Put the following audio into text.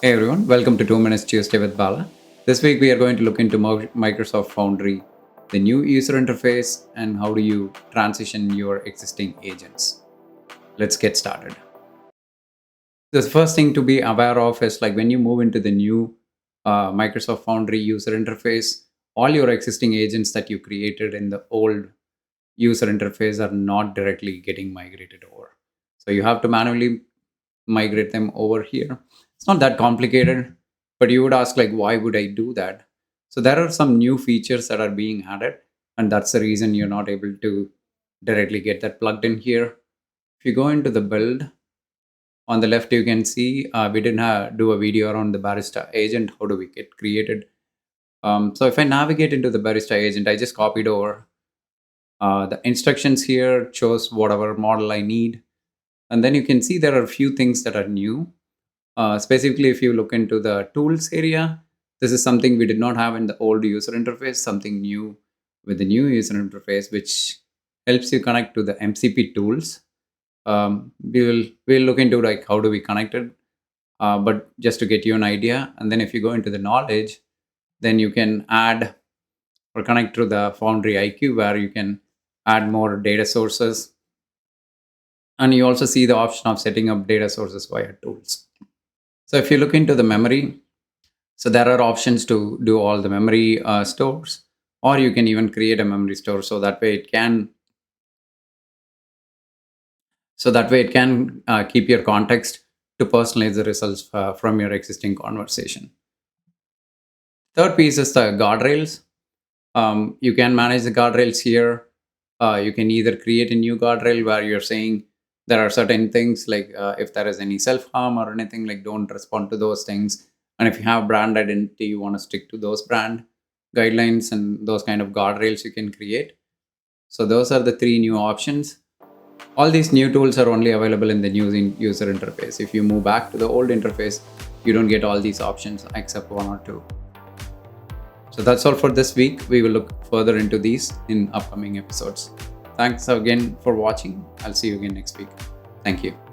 Hey everyone, welcome to 2 Minutes Tuesday with Bala. This week we are going to look into Microsoft Foundry, the new user interface, and how do you transition your existing agents. Let's get started. The first thing to be aware of is like when you move into the new Microsoft Foundry user interface, all your existing agents that you created in the old user interface are not directly getting migrated over. So you have to manually migrate them over here. It's not that complicated, but you would ask like, why would I do that? So there are some new features that are being added, and that's the reason you're not able to directly get that plugged in here. If you go into the build, on the left, you can see we didn't do a video around the Barista agent. How do we get created? So if I navigate into the Barista agent, I just copied over the instructions here, chose whatever model I need. And then you can see there are a few things that are new. Specifically, if you look into the tools area, this is something we did not have in the old user interface, something new with the new user interface, which helps you connect to the MCP tools. We'll look into like how do we connect it, but just to get you an idea. And then if you go into the knowledge, then you can add or connect to the Foundry IQ where you can add more data sources. And you also see the option of setting up data sources via tools. So if you look into the memory, so there are options to do all the memory stores, or you can even create a memory store so that way it can keep your context to personalize the results from your existing conversation. Third piece is the guardrails. You can manage the guardrails here. You can either create a new guardrail where you're saying there are certain things like if there is any self-harm or anything, like don't respond to those things. And if you have brand identity, you want to stick to those brand guidelines and those kind of guardrails you can create. So those are the three new options. All these new tools are only available in the new user interface. If you move back to the old interface, you don't get all these options except one or two. So that's all for this week. We will look further into these in upcoming episodes. Thanks again for watching. I'll see you again next week. Thank you.